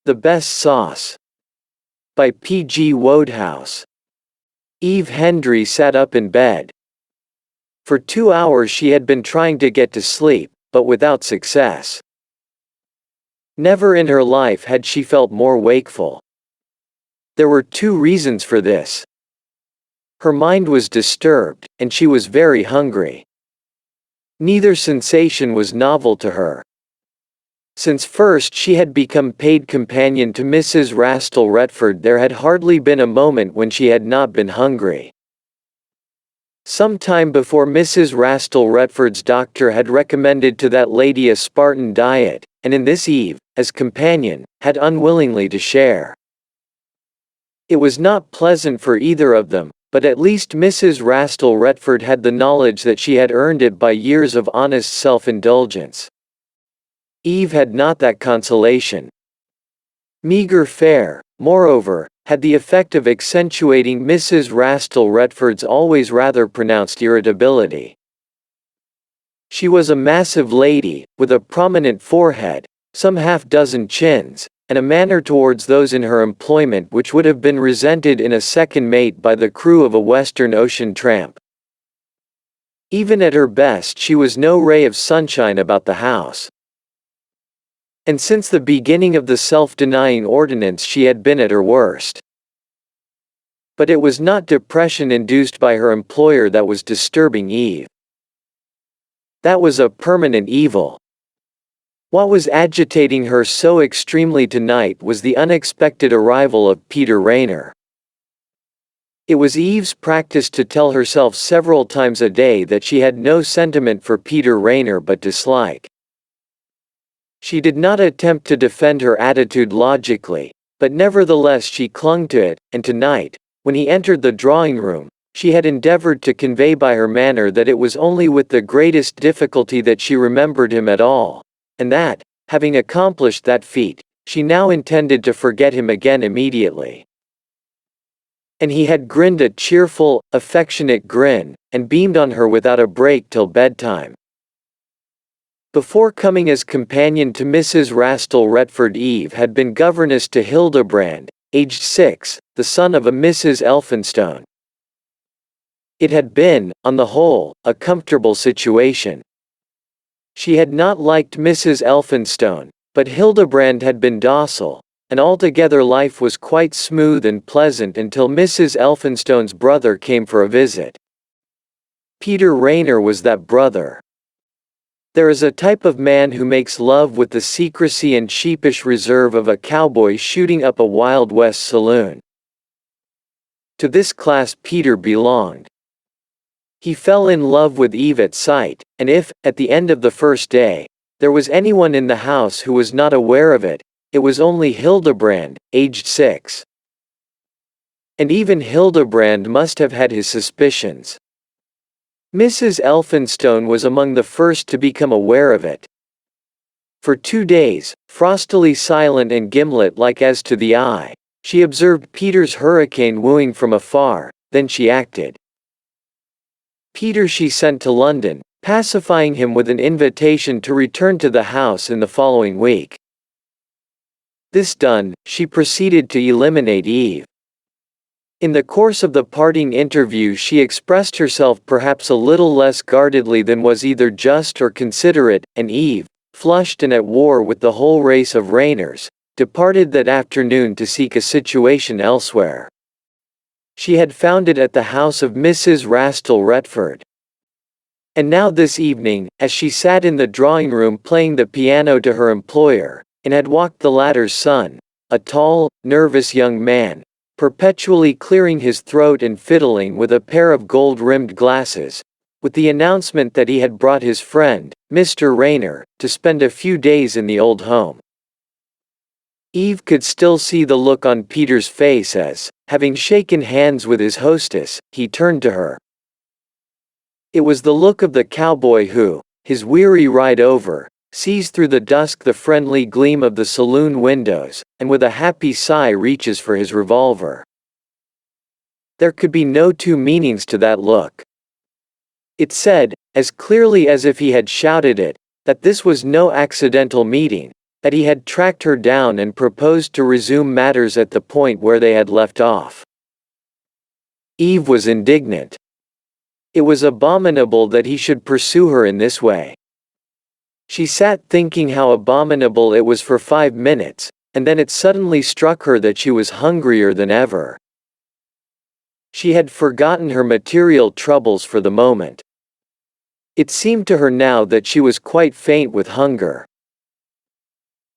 The Best Sauce. By P.G. Wodehouse. Eve Hendry sat up in bed. For 2 hours she had been trying to get to sleep, but without success. Never in her life had she felt more wakeful. There were 2 reasons for this. Her mind was disturbed, and she was very hungry. Neither sensation was novel to her. Since first she had become paid companion to Mrs. Rastall-Retford, there had hardly been a moment when she had not been hungry. Some time before, Mrs. Rastall-Retford's doctor had recommended to that lady a Spartan diet, and in this Eve, as companion, had unwillingly to share. It was not pleasant for either of them, but at least Mrs. Rastall-Retford had the knowledge that she had earned it by years of honest self-indulgence. Eve had not that consolation. Meager fare, moreover, had the effect of accentuating Mrs. Rastall-Retford's always rather pronounced irritability. She was a massive lady, with a prominent forehead, some half-dozen chins, and a manner towards those in her employment which would have been resented in a second mate by the crew of a Western Ocean tramp. Even at her best she was no ray of sunshine about the house. And since the beginning of the self-denying ordinance she had been at her worst. But it was not depression induced by her employer that was disturbing Eve. That was a permanent evil. What was agitating her so extremely tonight was the unexpected arrival of Peter Raynor. It was Eve's practice to tell herself several times a day that she had no sentiment for Peter Raynor but dislike. She did not attempt to defend her attitude logically, but nevertheless she clung to it, and tonight, when he entered the drawing room, she had endeavored to convey by her manner that it was only with the greatest difficulty that she remembered him at all, and that, having accomplished that feat, she now intended to forget him again immediately. And he had grinned a cheerful, affectionate grin, and beamed on her without a break till bedtime. Before coming as companion to Mrs. Rastall-Retford, Eve had been governess to Hildebrand, aged 6, the son of a Mrs. Elphinstone. It had been, on the whole, a comfortable situation. She had not liked Mrs. Elphinstone, but Hildebrand had been docile, and altogether life was quite smooth and pleasant until Mrs. Elphinstone's brother came for a visit. Peter Raynor was that brother. There is a type of man who makes love with the secrecy and sheepish reserve of a cowboy shooting up a Wild West saloon. To this class Peter belonged. He fell in love with Eve at sight, and if, at the end of the first day, there was anyone in the house who was not aware of it, it was only Hildebrand, aged 6. And even Hildebrand must have had his suspicions. Mrs. Elphinstone was among the first to become aware of it. For 2 days, frostily silent and gimlet-like as to the eye, she observed Peter's hurricane wooing from afar, then she acted. Peter she sent to London, pacifying him with an invitation to return to the house in the following week. This done, she proceeded to eliminate Eve. In the course of the parting interview she expressed herself perhaps a little less guardedly than was either just or considerate, and Eve, flushed and at war with the whole race of Raynors, departed that afternoon to seek a situation elsewhere. She had found it at the house of Mrs. Rastall-Retford. And now this evening, as she sat in the drawing-room playing the piano to her employer, and had walked the latter's son, a tall, nervous young man, perpetually clearing his throat and fiddling with a pair of gold-rimmed glasses, with the announcement that he had brought his friend, Mr. Raynor, to spend a few days in the old home. Eve could still see the look on Peter's face as, having shaken hands with his hostess, he turned to her. It was the look of the cowboy who, his weary ride over, sees through the dusk the friendly gleam of the saloon windows, and with a happy sigh reaches for his revolver. There could be no 2 meanings to that look. It said, as clearly as if he had shouted it, that this was no accidental meeting, that he had tracked her down and proposed to resume matters at the point where they had left off. Eve was indignant. It was abominable that he should pursue her in this way. She sat thinking how abominable it was for 5 minutes, and then it suddenly struck her that she was hungrier than ever. She had forgotten her material troubles for the moment. It seemed to her now that she was quite faint with hunger.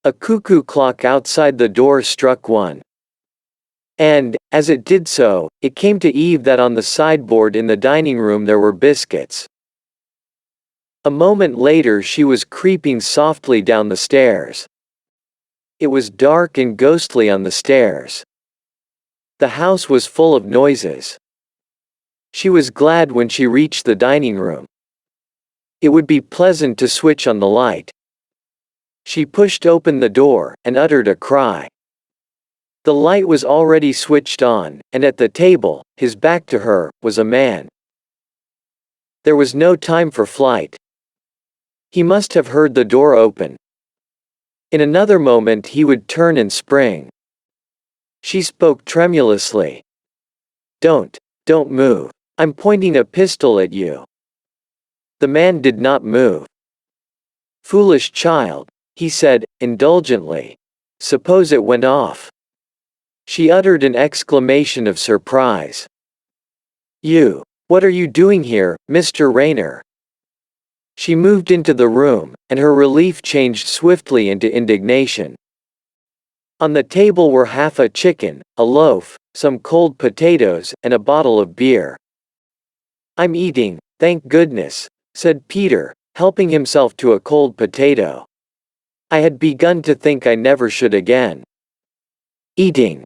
A cuckoo clock outside the door struck 1. And, as it did so, it came to Eve that on the sideboard in the dining room there were biscuits. A moment later she was creeping softly down the stairs. It was dark and ghostly on the stairs. The house was full of noises. She was glad when she reached the dining room. It would be pleasant to switch on the light. She pushed open the door, and uttered a cry. The light was already switched on, and at the table, his back to her, was a man. There was no time for flight. He must have heard the door open. In another moment he would turn and spring. She spoke tremulously. Don't move. I'm pointing a pistol at you." The man did not move. "Foolish child," he said, indulgently. "Suppose it went off." She uttered an exclamation of surprise. What are you doing here, Mr. Rayner?" She moved into the room, and her relief changed swiftly into indignation. On the table were half a chicken, a loaf, some cold potatoes, and a bottle of beer. "I'm eating, thank goodness," said Peter, helping himself to a cold potato. "I had begun to think I never should again. Eating.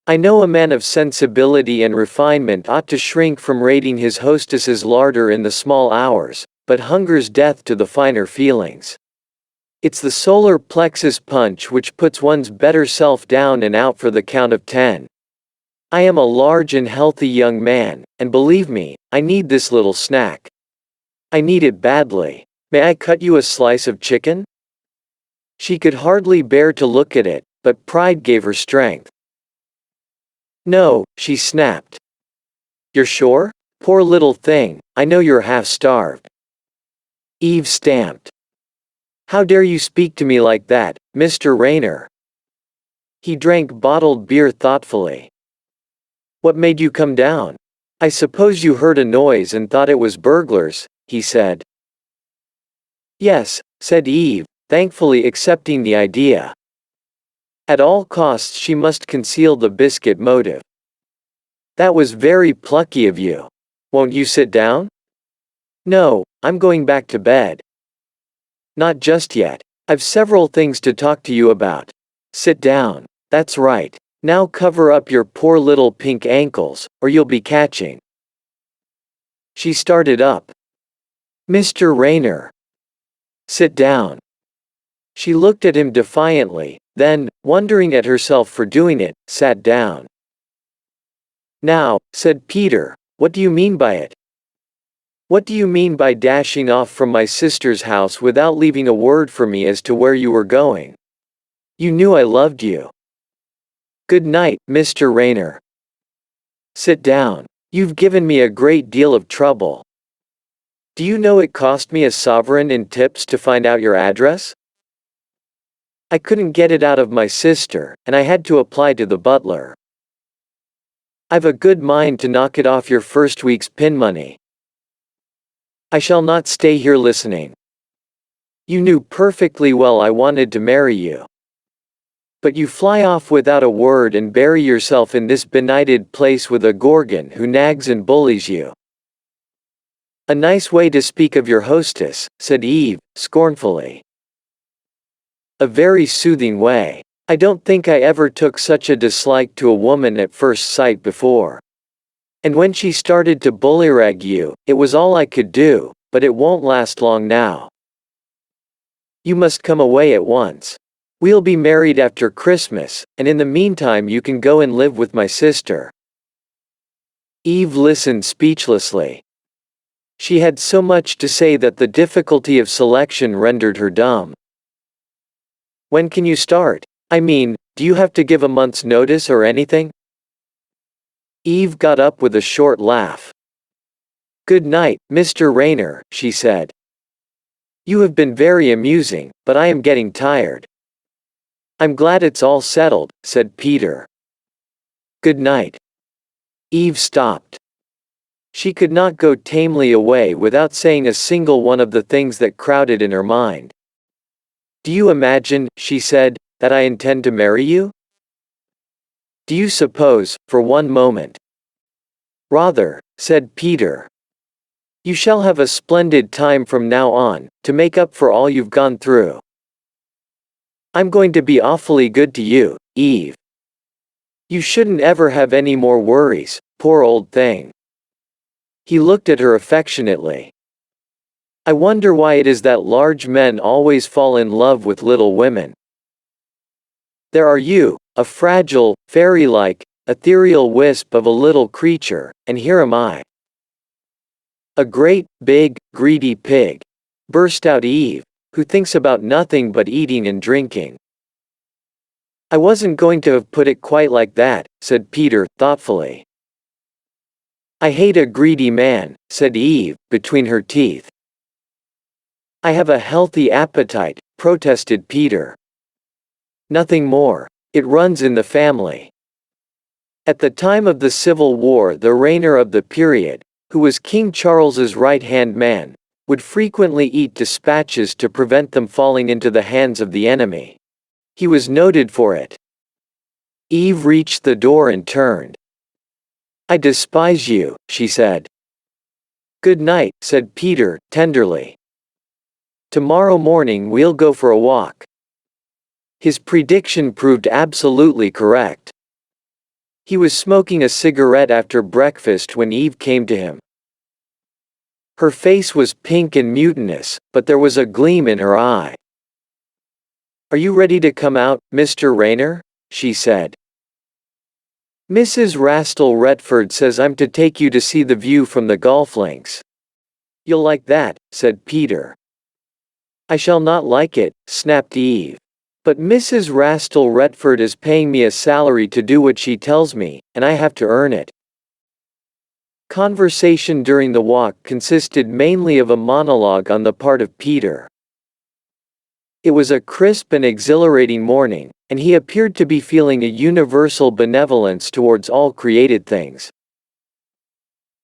I know a man of sensibility and refinement ought to shrink from raiding his hostess's larder in the small hours, but hunger's death to the finer feelings. It's the solar plexus punch which puts one's better self down and out for the count of 10. I am a large and healthy young man, and believe me, I need this little snack. I need it badly. May I cut you a slice of chicken?" She could hardly bear to look at it, but pride gave her strength. "No," she snapped. "You're sure? Poor little thing, I know you're half-starved." Eve stamped. "How dare you speak to me like that, Mr. Rayner?" He drank bottled beer thoughtfully. "What made you come down? I suppose you heard a noise and thought it was burglars," he said. "Yes," said Eve, thankfully accepting the idea. At all costs she must conceal the biscuit motive. "That was very plucky of you. Won't you sit down?" "No, I'm going back to bed." "Not just yet. I've several things to talk to you about. Sit down. That's right. Now cover up your poor little pink ankles, or you'll be catching." She started up. "Mr. Rayner." "Sit down." She looked at him defiantly, then, wondering at herself for doing it, sat down. "Now," said Peter, "what do you mean by it? What do you mean by dashing off from my sister's house without leaving a word for me as to where you were going? You knew I loved you." "Good night, Mr. Rayner." "Sit down. You've given me a great deal of trouble. Do you know it cost me a sovereign in tips to find out your address? I couldn't get it out of my sister, and I had to apply to the butler. I've a good mind to knock it off your first week's pin money. I shall not stay here listening. You knew perfectly well I wanted to marry you. But you fly off without a word and bury yourself in this benighted place with a gorgon who nags and bullies you." "A nice way to speak of your hostess," said Eve, scornfully. "A very soothing way. I don't think I ever took such a dislike to a woman at first sight before. And when she started to bullyrag you, it was all I could do, but it won't last long now. You must come away at once. We'll be married after Christmas, and in the meantime you can go and live with my sister." Eve listened speechlessly. She had so much to say that the difficulty of selection rendered her dumb. When can you start? I mean, do you have to give a month's notice or anything? Eve got up with a short laugh. Good night, Mr. Rayner, she said. You have been very amusing, but I am getting tired. I'm glad it's all settled, said Peter. Good night. Eve stopped. She could not go tamely away without saying a single one of the things that crowded in her mind. Do you imagine, she said, that I intend to marry you? Do you suppose, for one moment? Rather, said Peter. You shall have a splendid time from now on, to make up for all you've gone through. I'm going to be awfully good to you, Eve. You shouldn't ever have any more worries, poor old thing. He looked at her affectionately. I wonder why it is that large men always fall in love with little women. There are you, a fragile, fairy-like, ethereal wisp of a little creature, and here am I. A great, big, greedy pig, burst out Eve, who thinks about nothing but eating and drinking. I wasn't going to have put it quite like that, said Peter, thoughtfully. I hate a greedy man, said Eve, between her teeth. I have a healthy appetite, protested Peter. Nothing more. It runs in the family. At the time of the Civil War, the Rayner of the period, who was King Charles's right-hand man, would frequently eat dispatches to prevent them falling into the hands of the enemy. He was noted for it. Eve reached the door and turned. I despise you, she said. Good night, said Peter, tenderly. Tomorrow morning we'll go for a walk. His prediction proved absolutely correct. He was smoking a cigarette after breakfast when Eve came to him. Her face was pink and mutinous, but there was a gleam in her eye. Are you ready to come out, Mr. Rayner? She said. Mrs. Rastall-Retford says I'm to take you to see the view from the golf links. You'll like that, said Peter. I shall not like it, snapped Eve. But Mrs. Rastall-Retford is paying me a salary to do what she tells me, and I have to earn it. Conversation during the walk consisted mainly of a monologue on the part of Peter. It was a crisp and exhilarating morning, and he appeared to be feeling a universal benevolence towards all created things.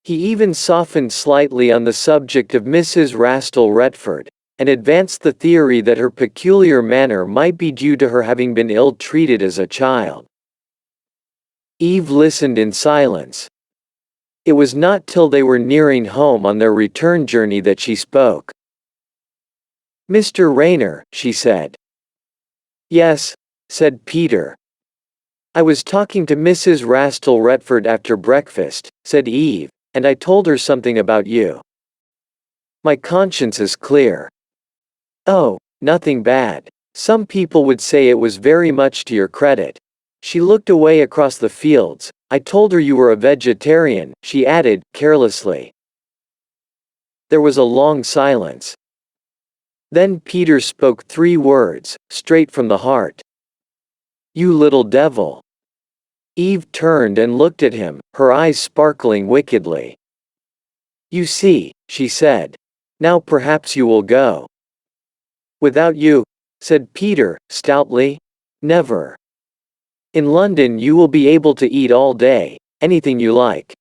He even softened slightly on the subject of Mrs. Rastall-Retford, and advanced the theory that her peculiar manner might be due to her having been ill-treated as a child. Eve listened in silence. It was not till they were nearing home on their return journey that she spoke. Mr. Rayner, she said. Yes, said Peter. I was talking to Mrs. Rastall-Retford after breakfast, said Eve, and I told her something about you. My conscience is clear. Oh, nothing bad. Some people would say it was very much to your credit. She looked away across the fields. I told her you were a vegetarian, she added, carelessly. There was a long silence. Then Peter spoke 3 words, straight from the heart. You little devil. Eve turned and looked at him, her eyes sparkling wickedly. You see, she said. Now perhaps you will go. Without you, said Peter, stoutly. Never. In London you will be able to eat all day, anything you like.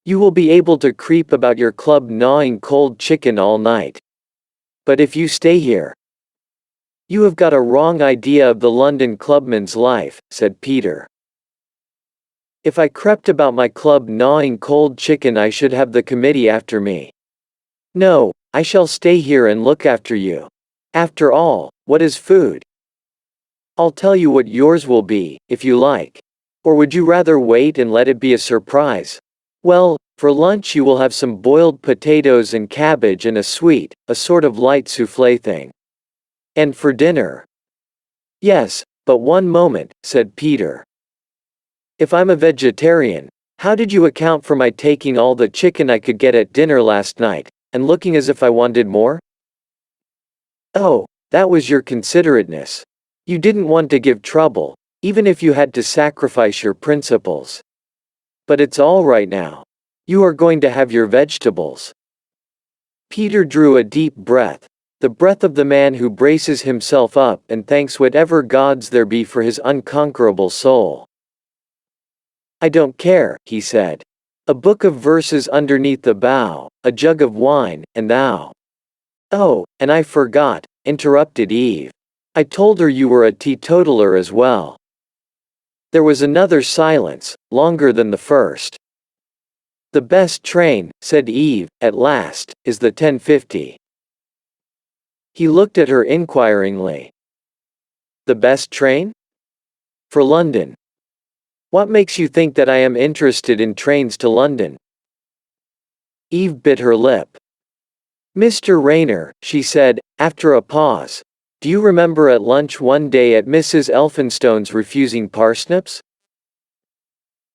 You will be able to creep about your club gnawing cold chicken all night. But if you stay here, you have got a wrong idea of the London clubman's life, said Peter. If I crept about my club gnawing cold chicken I should have the committee after me. No, I shall stay here and look after you. After all, what is food? I'll tell you what yours will be, if you like. Or would you rather wait and let it be a surprise? Well, for lunch you will have some boiled potatoes and cabbage and a sweet, a sort of light soufflé thing. And for dinner? Yes, but one moment, said Peter. If I'm a vegetarian, how did you account for my taking all the chicken I could get at dinner last night, and looking as if I wanted more? Oh, that was your considerateness. You didn't want to give trouble, even if you had to sacrifice your principles. But it's all right now. You are going to have your vegetables." Peter drew a deep breath, the breath of the man who braces himself up and thanks whatever gods there be for his unconquerable soul. "I don't care," he said. "A book of verses underneath the bough, a jug of wine, and thou." "Oh, and I forgot," interrupted Eve. "I told her you were a teetotaler as well." There was another silence, longer than the first. "The best train," said Eve, at last, "is the 10:50. He looked at her inquiringly. "The best train?" "For London." "What makes you think that I am interested in trains to London?" Eve bit her lip. "Mr. Rayner," she said, after a pause, "do you remember at lunch one day at Mrs. Elphinstone's refusing parsnips?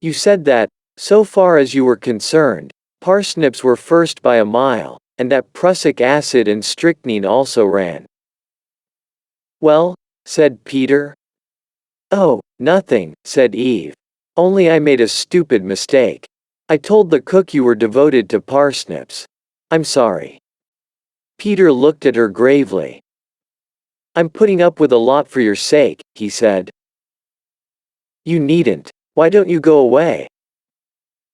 You said that, so far as you were concerned, parsnips were first by a mile, and that prussic acid and strychnine also ran." "Well," said Peter. "Oh, nothing," said Eve. "Only I made a stupid mistake. I told the cook you were devoted to parsnips. I'm sorry." Peter looked at her gravely. "I'm putting up with a lot for your sake," he said. "You needn't. Why don't you go away?"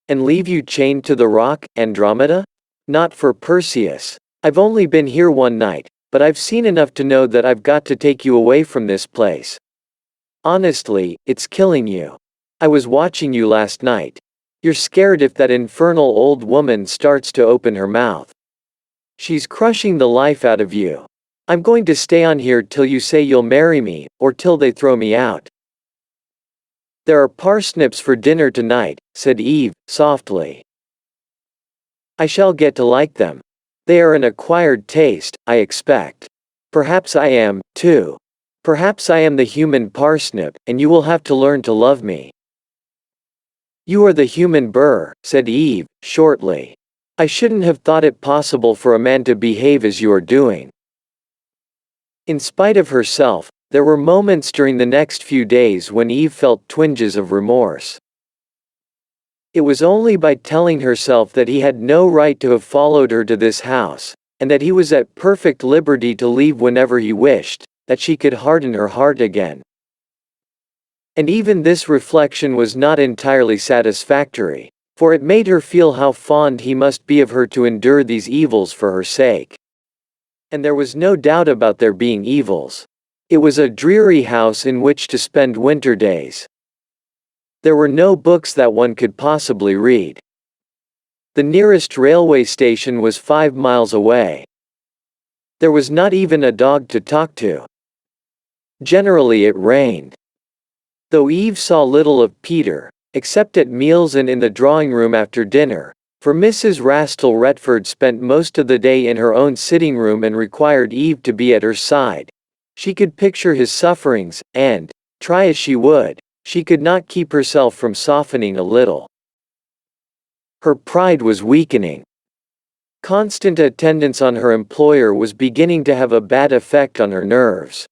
"And leave you chained to the rock, Andromeda? Not for Perseus. I've only been here one night, but I've seen enough to know that I've got to take you away from this place. Honestly, it's killing you. I was watching you last night. You're scared if that infernal old woman starts to open her mouth. She's crushing the life out of you. I'm going to stay on here till you say you'll marry me, or till they throw me out." "There are parsnips for dinner tonight," said Eve, softly. "I shall get to like them. They are an acquired taste, I expect. Perhaps I am, too. Perhaps I am the human parsnip, and you will have to learn to love me." "You are the human burr," said Eve, shortly. "I shouldn't have thought it possible for a man to behave as you are doing." In spite of herself, there were moments during the next few days when Eve felt twinges of remorse. It was only by telling herself that he had no right to have followed her to this house, and that he was at perfect liberty to leave whenever he wished, that she could harden her heart again. And even this reflection was not entirely satisfactory, for it made her feel how fond he must be of her to endure these evils for her sake. And there was no doubt about their being evils. It was a dreary house in which to spend winter days. There were no books that one could possibly read. The nearest railway station was 5 miles away. There was not even a dog to talk to. Generally it rained. Though Eve saw little of Peter, except at meals and in the drawing room after dinner, for Mrs. Rastall-Retford spent most of the day in her own sitting room and required Eve to be at her side, she could picture his sufferings, and, try as she would, she could not keep herself from softening a little. Her pride was weakening. Constant attendance on her employer was beginning to have a bad effect on her nerves.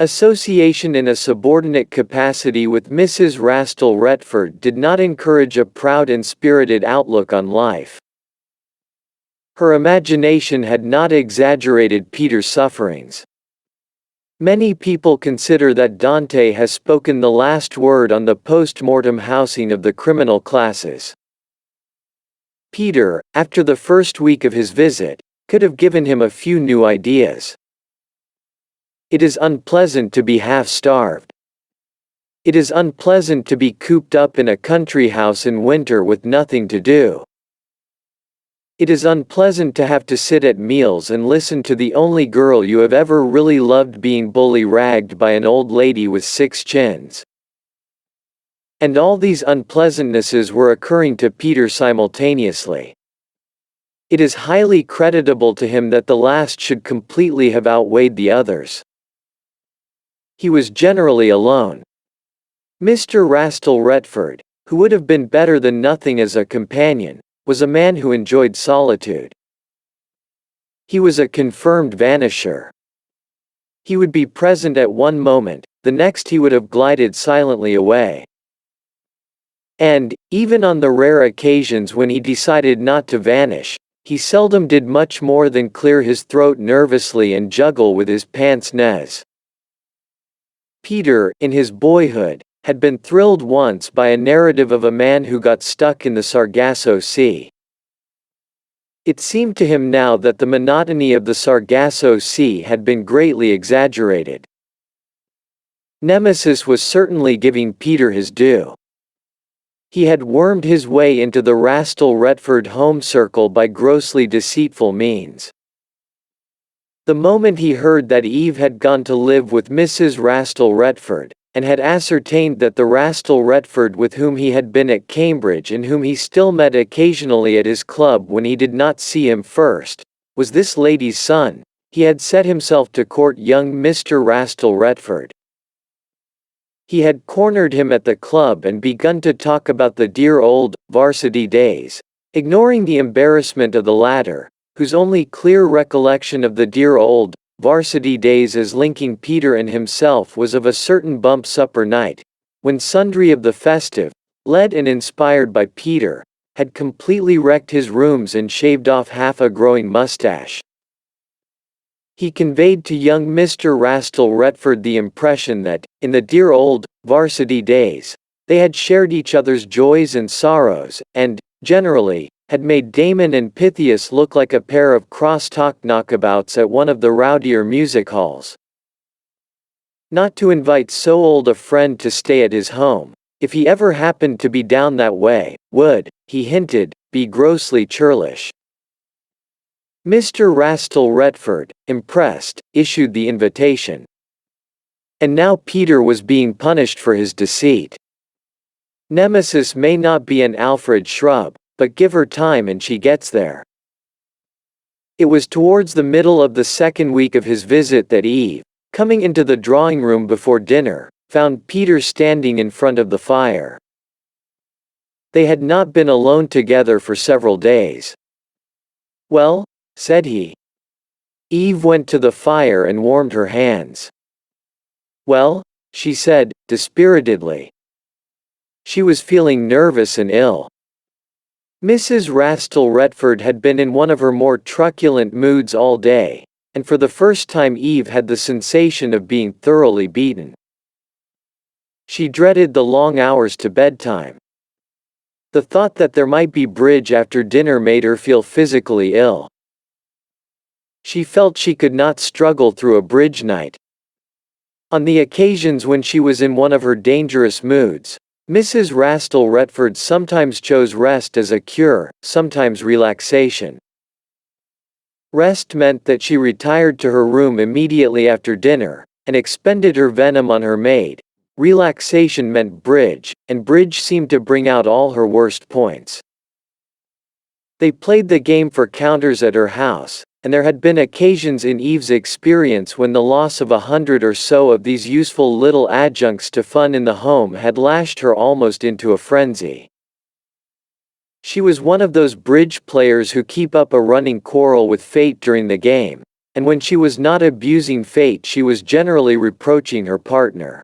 Association in a subordinate capacity with Mrs. Rastall-Retford did not encourage a proud and spirited outlook on life. Her imagination had not exaggerated Peter's sufferings. Many people consider that Dante has spoken the last word on the post-mortem housing of the criminal classes. Peter, after the first week of his visit, could have given him a few new ideas. It is unpleasant to be half-starved. It is unpleasant to be cooped up in a country house in winter with nothing to do. It is unpleasant to have to sit at meals and listen to the only girl you have ever really loved being bully-ragged by an old lady with 6 chins. And all these unpleasantnesses were occurring to Peter simultaneously. It is highly creditable to him that the last should completely have outweighed the others. He was generally alone. Mr. Rastall-Retford, who would have been better than nothing as a companion, was a man who enjoyed solitude. He was a confirmed vanisher. He would be present at one moment, the next he would have glided silently away. And, even on the rare occasions when he decided not to vanish, he seldom did much more than clear his throat nervously and juggle with his pince-nez. Peter, in his boyhood, had been thrilled once by a narrative of a man who got stuck in the Sargasso Sea. It seemed to him now that the monotony of the Sargasso Sea had been greatly exaggerated. Nemesis was certainly giving Peter his due. He had wormed his way into the Rastall-Retford home circle by grossly deceitful means. The moment he heard that Eve had gone to live with Mrs. Rastall-Retford, and had ascertained that the Rastall-Retford with whom he had been at Cambridge and whom he still met occasionally at his club when he did not see him first, was this lady's son, he had set himself to court young Mr. Rastall-Retford. He had cornered him at the club and begun to talk about the dear old varsity days, ignoring the embarrassment of the latter, whose only clear recollection of the dear old varsity days as linking Peter and himself was of a certain bump supper night, when sundry of the festive, led and inspired by Peter, had completely wrecked his rooms and shaved off half a growing mustache. He conveyed to young Mr. Rastall-Retford the impression that, in the dear old varsity days, they had shared each other's joys and sorrows, and, generally, had made Damon and Pythias look like a pair of cross-talk knockabouts at one of the rowdier music halls. Not to invite so old a friend to stay at his home, if he ever happened to be down that way, would, he hinted, be grossly churlish. Mr. Rastall-Retford, impressed, issued the invitation. And now Peter was being punished for his deceit. Nemesis may not be an Alfred shrub, but give her time and she gets there. It was towards the middle of the second week of his visit that Eve, coming into the drawing room before dinner, found Peter standing in front of the fire. They had not been alone together for several days. "Well?" said he. Eve went to the fire and warmed her hands. "Well?" she said, dispiritedly. She was feeling nervous and ill. Mrs. Rastall-Retford had been in one of her more truculent moods all day, and for the first time Eve had the sensation of being thoroughly beaten. She dreaded the long hours to bedtime. The thought that there might be bridge after dinner made her feel physically ill. She felt she could not struggle through a bridge night. On the occasions when she was in one of her dangerous moods, Mrs. Rastall-Retford sometimes chose rest as a cure, sometimes relaxation. Rest meant that she retired to her room immediately after dinner, and expended her venom on her maid. Relaxation meant bridge, and bridge seemed to bring out all her worst points. They played the game for counters at her house, and there had been occasions in Eve's experience when the loss of 100 or so of these useful little adjuncts to fun in the home had lashed her almost into a frenzy. She was one of those bridge players who keep up a running quarrel with fate during the game, and when she was not abusing fate she was generally reproaching her partner.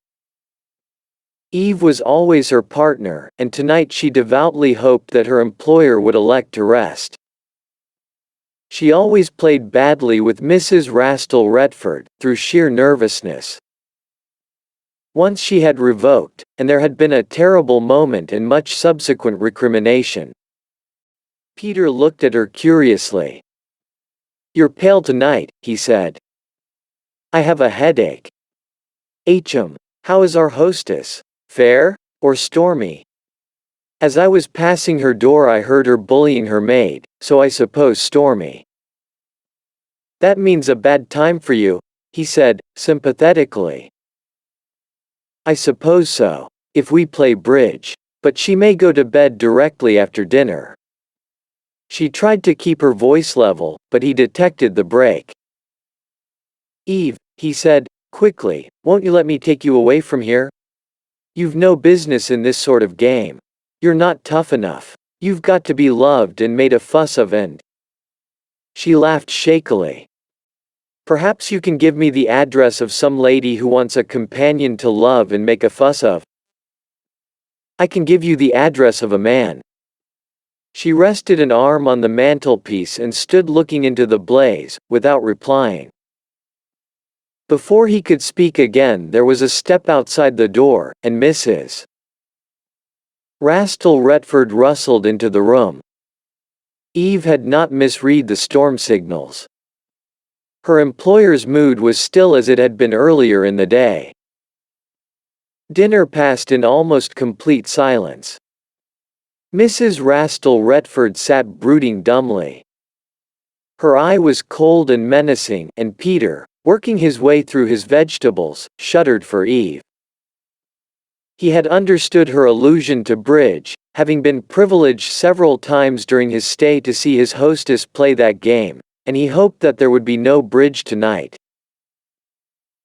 Eve was always her partner, and tonight she devoutly hoped that her employer would elect to rest. She always played badly with Mrs. Rastall-Retford, through sheer nervousness. Once she had revoked, and there had been a terrible moment and much subsequent recrimination. Peter looked at her curiously. "You're pale tonight," he said. "I have a headache." "H.M. How is our hostess? Fair, or stormy?" "As I was passing her door I heard her bullying her maid, so I suppose stormy." "That means a bad time for you," he said, sympathetically. "I suppose so, if we play bridge, but she may go to bed directly after dinner." She tried to keep her voice level, but he detected the break. "Eve," he said, quickly, "won't you let me take you away from here? You've no business in this sort of game. You're not tough enough. You've got to be loved and made a fuss of and—" She laughed shakily. Perhaps you can give me the address of some lady who wants a companion to love and make a fuss of. I can give you the address of a man. She rested an arm on the mantelpiece and stood looking into the blaze, without replying. Before he could speak again, there was a step outside the door, and Mrs. Rastall-Retford rustled into the room. Eve had not misread the storm signals. Her employer's mood was still as it had been earlier in the day. Dinner passed in almost complete silence. Mrs. Rastall-Retford sat brooding dumbly. Her eye was cold and menacing, and Peter, working his way through his vegetables, shuddered for Eve. He had understood her allusion to bridge, having been privileged several times during his stay to see his hostess play that game, and he hoped that there would be no bridge tonight.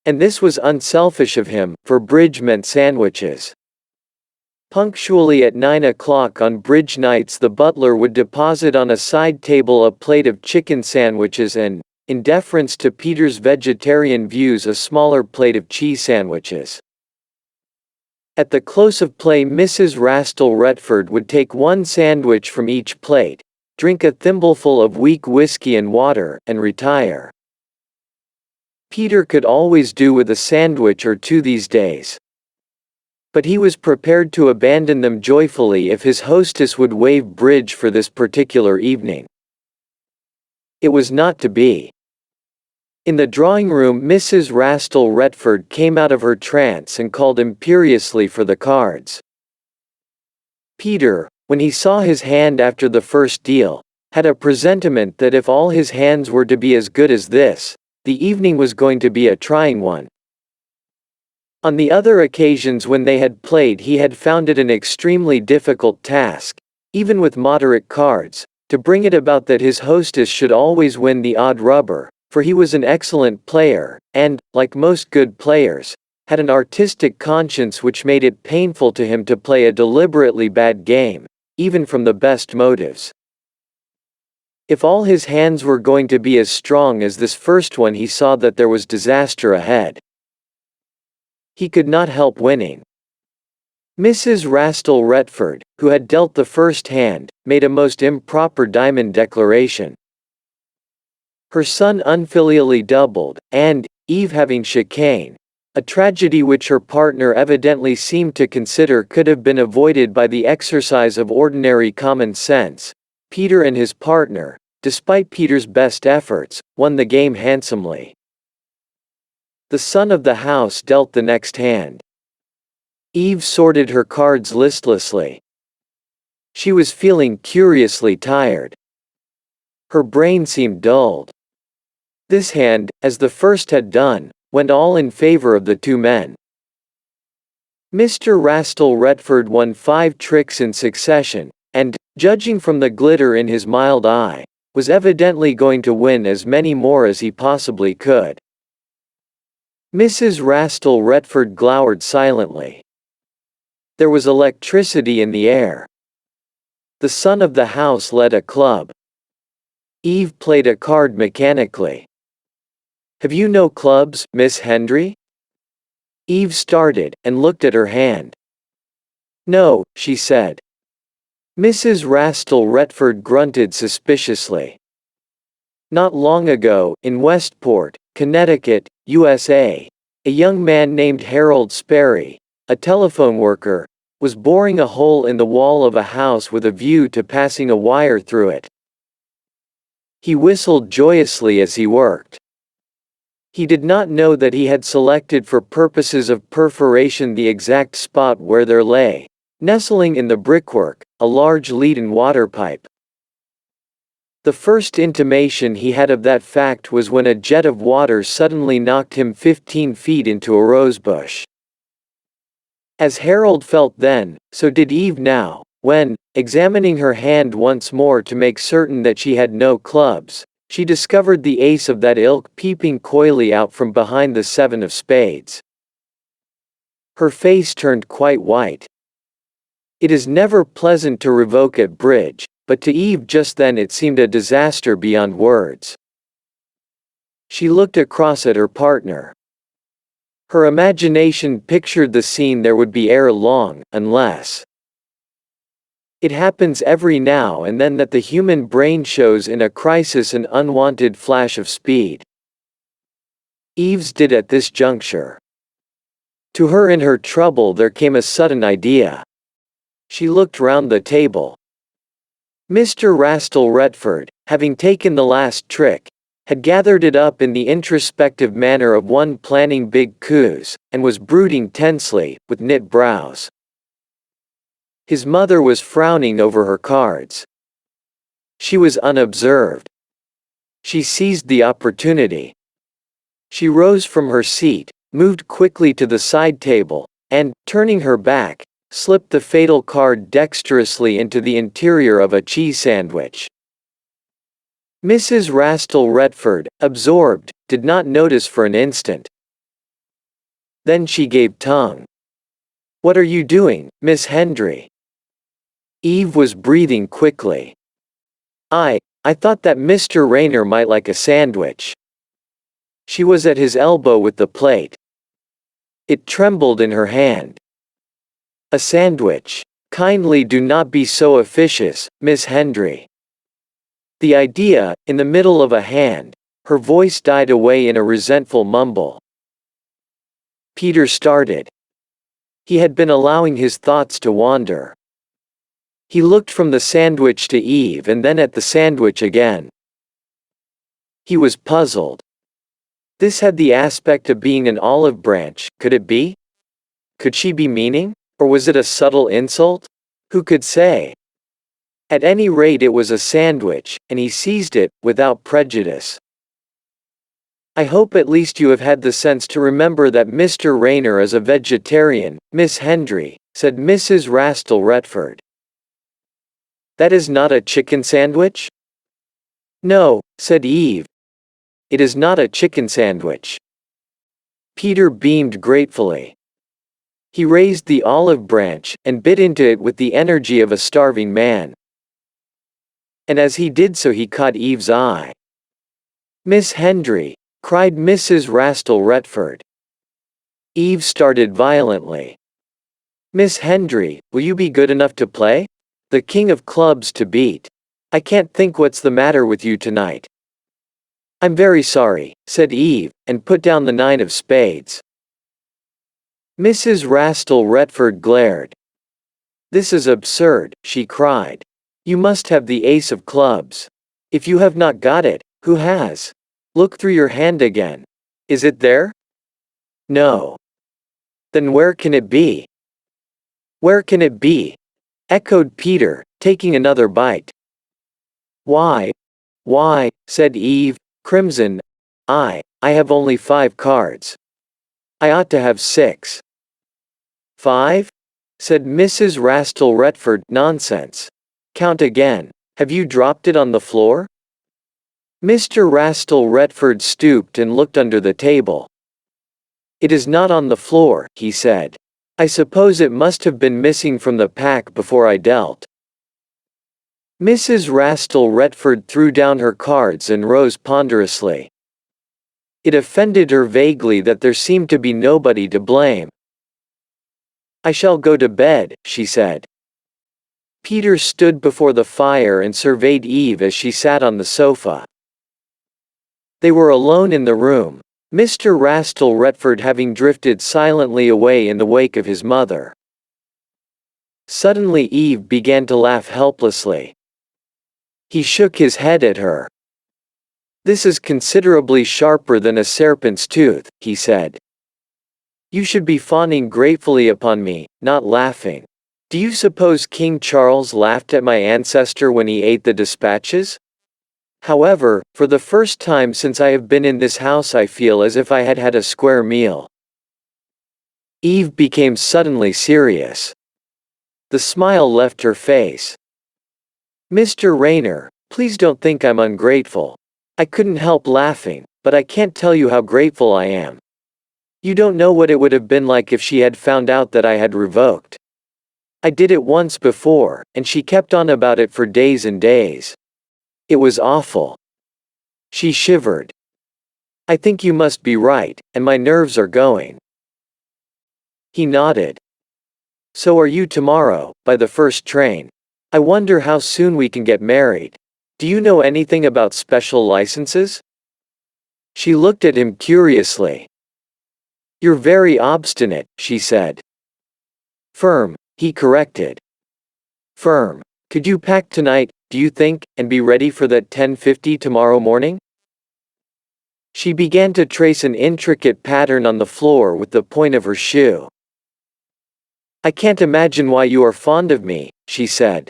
And this was unselfish of him, for bridge meant sandwiches. Punctually at 9 o'clock on bridge nights, the butler would deposit on a side table a plate of chicken sandwiches and, in deference to Peter's vegetarian views, a smaller plate of cheese sandwiches. At the close of play, Mrs. Rastall-Retford would take one sandwich from each plate, drink a thimbleful of weak whiskey and water, and retire. Peter could always do with a sandwich or two these days. But he was prepared to abandon them joyfully if his hostess would waive bridge for this particular evening. It was not to be. In the drawing room, Mrs. Rastall-Retford came out of her trance and called imperiously for the cards. Peter, when he saw his hand after the first deal, had a presentiment that if all his hands were to be as good as this, the evening was going to be a trying one. On the other occasions when they had played, he had found it an extremely difficult task, even with moderate cards, to bring it about that his hostess should always win the odd rubber, for he was an excellent player, and, like most good players, had an artistic conscience which made it painful to him to play a deliberately bad game, even from the best motives. If all his hands were going to be as strong as this first one, he saw that there was disaster ahead. He could not help winning. Mrs. Rastall-Retford, who had dealt the first hand, made a most improper diamond declaration. Her son unfilially doubled, and, Eve having chicane, a tragedy which her partner evidently seemed to consider could have been avoided by the exercise of ordinary common sense, Peter and his partner, despite Peter's best efforts, won the game handsomely. The son of the house dealt the next hand. Eve sorted her cards listlessly. She was feeling curiously tired. Her brain seemed dulled. This hand, as the first had done, went all in favor of the two men. Mr. Rastall-Retford won 5 tricks in succession, and, judging from the glitter in his mild eye, was evidently going to win as many more as he possibly could. Mrs. Rastall-Retford glowered silently. There was electricity in the air. The son of the house led a club. Eve played a card mechanically. "Have you no clubs, Miss Hendry?" Eve started, and looked at her hand. "No," she said. Mrs. Rastall-Retford grunted suspiciously. Not long ago, in Westport, Connecticut, USA, a young man named Harold Sperry, a telephone worker, was boring a hole in the wall of a house with a view to passing a wire through it. He whistled joyously as he worked. He did not know that he had selected for purposes of perforation the exact spot where there lay, nestling in the brickwork, a large leaden water pipe. The first intimation he had of that fact was when a jet of water suddenly knocked him 15 feet into a rosebush. As Harold felt then, so did Eve now, when, examining her hand once more to make certain that she had no clubs, she discovered the ace of that ilk peeping coyly out from behind the 7 of spades. Her face turned quite white. It is never pleasant to revoke at bridge, but to Eve just then it seemed a disaster beyond words. She looked across at her partner. Her imagination pictured the scene there would be ere long, unless it happens every now and then that the human brain shows in a crisis an unwanted flash of speed. Eve's did at this juncture. To her in her trouble there came a sudden idea. She looked round the table. Mr. Rastall-Retford, having taken the last trick, had gathered it up in the introspective manner of one planning big coups, and was brooding tensely, with knit brows. His mother was frowning over her cards. She was unobserved. She seized the opportunity. She rose from her seat, moved quickly to the side table, and, turning her back, slipped the fatal card dexterously into the interior of a cheese sandwich. Mrs. Rastall-Retford, absorbed, did not notice for an instant. Then she gave tongue. "What are you doing, Miss Hendry?" Eve was breathing quickly. I thought that Mr. Rayner might like a sandwich." She was at his elbow with the plate. It trembled in her hand. "A sandwich. Kindly do not be so officious, Miss Hendry." The idea, in the middle of a hand, her voice died away in a resentful mumble. Peter started. He had been allowing his thoughts to wander. He looked from the sandwich to Eve and then at the sandwich again. He was puzzled. This had the aspect of being an olive branch, could it be? Could she be meaning? Or was it a subtle insult? Who could say? At any rate it was a sandwich, and he seized it, without prejudice. "I hope at least you have had the sense to remember that Mr. Rayner is a vegetarian, Miss Hendry," said Mrs. Rastall-Retford. "That is not a chicken sandwich?" "No," said Eve. "It is not a chicken sandwich." Peter beamed gratefully. He raised the olive branch, and bit into it with the energy of a starving man. And as he did so he caught Eve's eye. "Miss Hendry!" cried Mrs. Rastall-Retford. Eve started violently. "Miss Hendry, will you be good enough to play? The king of clubs to beat. I can't think what's the matter with you tonight." "I'm very sorry," said Eve, and put down the 9 of spades. Mrs. Rastall-Retford glared. "This is absurd," she cried. "You must have the ace of clubs. If you have not got it, who has? Look through your hand again. Is it there?" "No." "Then where can it be?" "Where can it be?" echoed Peter, taking another bite. Why, said Eve, crimson. I have only 5 cards. I ought to have 6. 5? Said Mrs. Rastall-Retford. Nonsense. Count again. Have you dropped it on the floor? Mr. Rastall-Retford stooped and looked under the table. It is not on the floor, he said. I suppose it must have been missing from the pack before I dealt. Mrs. Rastall-Retford threw down her cards and rose ponderously. It offended her vaguely that there seemed to be nobody to blame. I shall go to bed, she said. Peter stood before the fire and surveyed Eve as she sat on the sofa. They were alone in the room, Mr. Rastall-Retford having drifted silently away in the wake of his mother. Suddenly Eve began to laugh helplessly. He shook his head at her. This is considerably sharper than a serpent's tooth, he said. You should be fawning gratefully upon me, not laughing. Do you suppose King Charles laughed at my ancestor when he ate the dispatches? However, for the first time since I have been in this house I feel as if I had had a square meal. Eve became suddenly serious. The smile left her face. Mr. Rayner, please don't think I'm ungrateful. I couldn't help laughing, but I can't tell you how grateful I am. You don't know what it would have been like if she had found out that I had revoked. I did it once before, and she kept on about it for days and days. It was awful. She shivered. I think you must be right, and my nerves are going. He nodded. So are you tomorrow, by the first train. I wonder how soon we can get married. Do you know anything about special licenses? She looked at him curiously. You're very obstinate, she said. Firm, he corrected. Firm. Could you pack tonight, do you think, and be ready for that 10:50 tomorrow morning? She began to trace an intricate pattern on the floor with the point of her shoe. I can't imagine why you are fond of me, she said.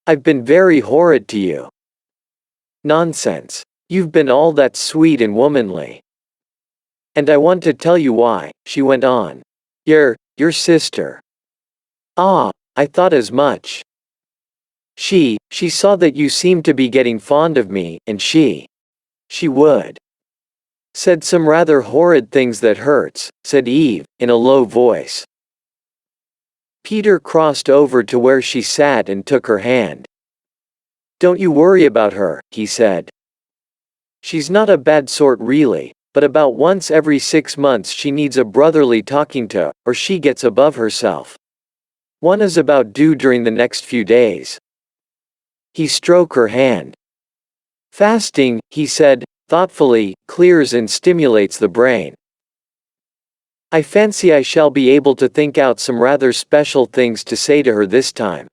I've been very horrid to you. Nonsense. You've been all that sweet and womanly. And I want to tell you why, she went on. Your sister. Ah, I thought as much. She saw that you seemed to be getting fond of me, and she would. Said some rather horrid things that hurts, said Eve, in a low voice. Peter crossed over to where she sat and took her hand. Don't you worry about her, he said. She's not a bad sort really, but about once every 6 months she needs a brotherly talking to, or she gets above herself. One is about due during the next few days. He stroked her hand. Fasting, he said, thoughtfully, clears and stimulates the brain. I fancy I shall be able to think out some rather special things to say to her this time.